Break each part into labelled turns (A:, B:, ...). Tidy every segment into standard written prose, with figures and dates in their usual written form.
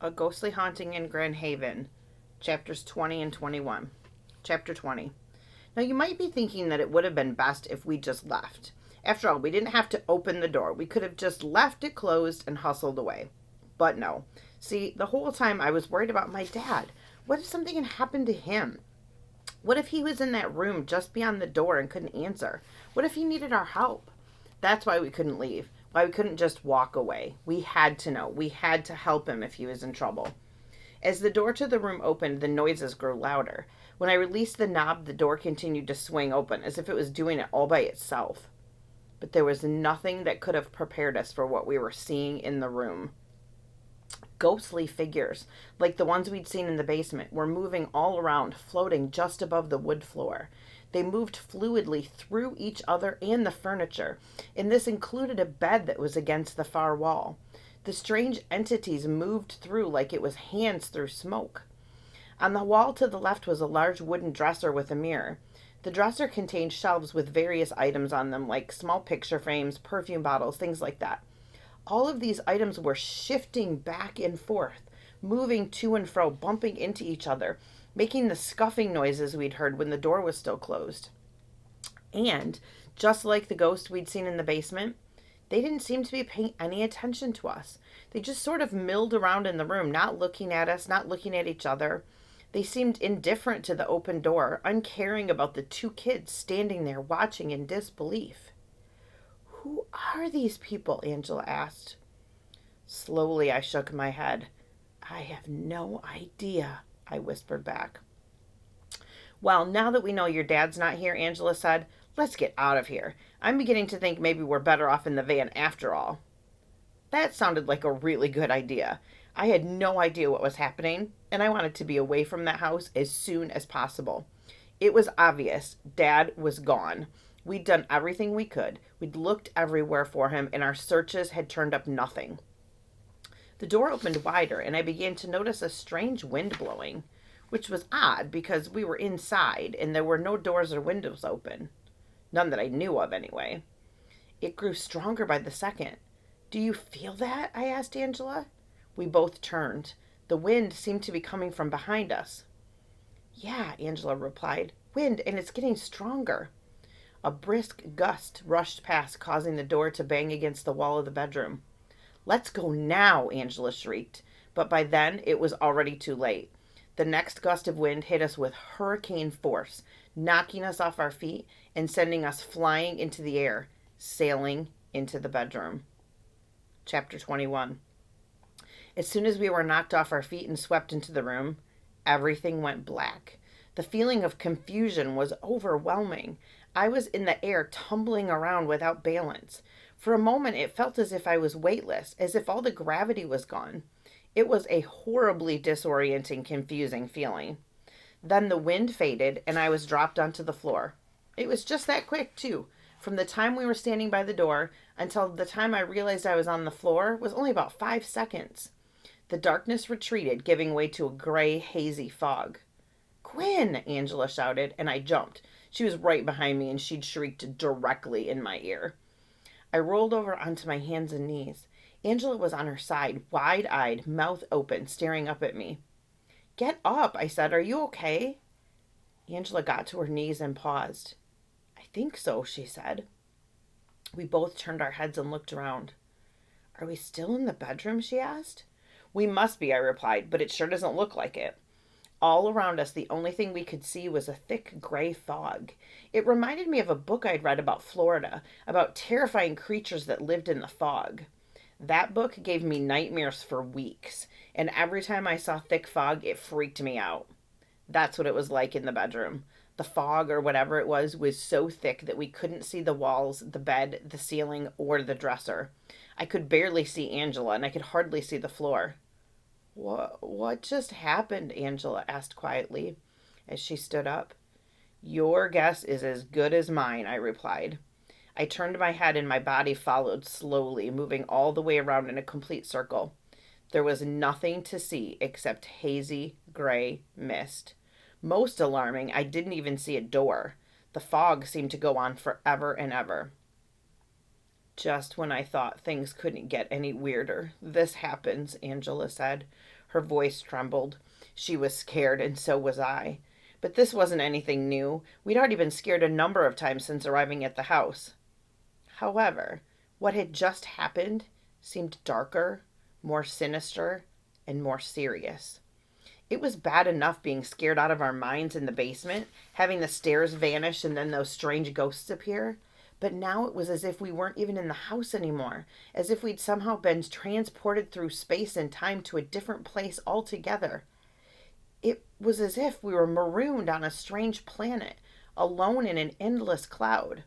A: A Ghostly Haunting in Grand Haven, chapters 20 and 21. Chapter 20. Now you might be thinking that it would have been best if we just left. After all, we didn't have to open the door. We could have just left it closed and hustled away. But no. See, the whole time I was worried about my dad. What if something had happened to him? What if he was in that room just beyond the door and couldn't answer? What if he needed our help? That's why we couldn't leave. Why we couldn't just walk away. We had to know. We had to help him if he was in trouble. As the door to the room opened, the noises grew louder. When I released the knob, the door continued to swing open, as if it was doing it all by itself. But there was nothing that could have prepared us for what we were seeing in the room. Ghostly figures, like the ones we'd seen in the basement, were moving all around, floating just above the wood floor. They moved fluidly through each other and the furniture, and this included a bed that was against the far wall. The strange entities moved through like it was hands through smoke. On the wall to the left was a large wooden dresser with a mirror. The dresser contained shelves with various items on them, like small picture frames, perfume bottles, things like that. All of these items were shifting back and forth, moving to and fro, bumping into each other, making the scuffing noises we'd heard when the door was still closed. And, just like the ghost we'd seen in the basement, they didn't seem to be paying any attention to us. They just sort of milled around in the room, not looking at us, not looking at each other. They seemed indifferent to the open door, uncaring about the two kids standing there watching in disbelief. "Who are these people?" Angela asked. Slowly I shook my head. "I have no idea," I whispered back. "Well, now that we know your dad's not here," Angela said, "let's get out of here. I'm beginning to think maybe we're better off in the van after all." That sounded like a really good idea. I had no idea what was happening, and I wanted to be away from that house as soon as possible. It was obvious Dad was gone. We'd done everything we could. We'd looked everywhere for him, and our searches had turned up nothing. The door opened wider, and I began to notice a strange wind blowing, which was odd because we were inside and there were no doors or windows open. None that I knew of, anyway. It grew stronger by the second. "Do you feel that?" I asked Angela. We both turned. The wind seemed to be coming from behind us. "Yeah," Angela replied. "Wind, and it's getting stronger." A brisk gust rushed past, causing the door to bang against the wall of the bedroom. "Let's go now," Angela shrieked, but by then it was already too late. The next gust of wind hit us with hurricane force, knocking us off our feet and sending us flying into the air, sailing into the bedroom. Chapter 21. As soon as we were knocked off our feet and swept into the room, everything went black. The feeling of confusion was overwhelming. I was in the air, tumbling around without balance. For a moment, it felt as if I was weightless, as if all the gravity was gone. It was a horribly disorienting, confusing feeling. Then the wind faded, and I was dropped onto the floor. It was just that quick, too. From the time we were standing by the door until the time I realized I was on the floor was only about 5 seconds. The darkness retreated, giving way to a gray, hazy fog. "Quinn!" Angela shouted, and I jumped. She was right behind me, and she'd shrieked directly in my ear. I rolled over onto my hands and knees. Angela was on her side, wide-eyed, mouth open, staring up at me. "Get up," I said. "Are you okay?" Angela got to her knees and paused. "I think so," she said. We both turned our heads and looked around. "Are we still in the bedroom?" she asked. "We must be," I replied, "but it sure doesn't look like it." All around us, the only thing we could see was a thick gray fog. It reminded me of a book I'd read about Florida, about terrifying creatures that lived in the fog. That book gave me nightmares for weeks, and every time I saw thick fog, it freaked me out. That's what it was like in the bedroom. The fog, or whatever it was so thick that we couldn't see the walls, the bed, the ceiling, or the dresser. I could barely see Angela, and I could hardly see the floor. What just happened?" Angela asked quietly as she stood up. "Your guess is as good as mine," I replied. I turned my head and my body followed slowly, moving all the way around in a complete circle. There was nothing to see except hazy, gray mist. Most alarming, I didn't even see a door. The fog seemed to go on forever and ever. Just when I thought things couldn't get any weirder, this happens, Angela said. Her voice trembled. She was scared, and so was I. But this wasn't anything new. We'd already been scared a number of times since arriving at the house. However, what had just happened seemed darker, more sinister, and more serious. It was bad enough being scared out of our minds in the basement, having the stairs vanish and then those strange ghosts appear. But now it was as if we weren't even in the house anymore, as if we'd somehow been transported through space and time to a different place altogether. It was as if we were marooned on a strange planet, alone in an endless cloud.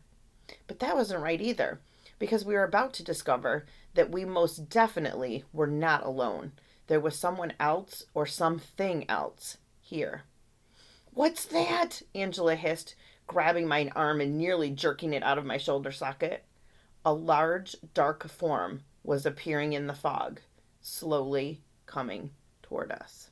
A: But that wasn't right either, because we were about to discover that we most definitely were not alone. There was someone else or something else here. "What's that?" Angela hissed, grabbing my arm and nearly jerking it out of my shoulder socket. A large, dark form was appearing in the fog, slowly coming toward us.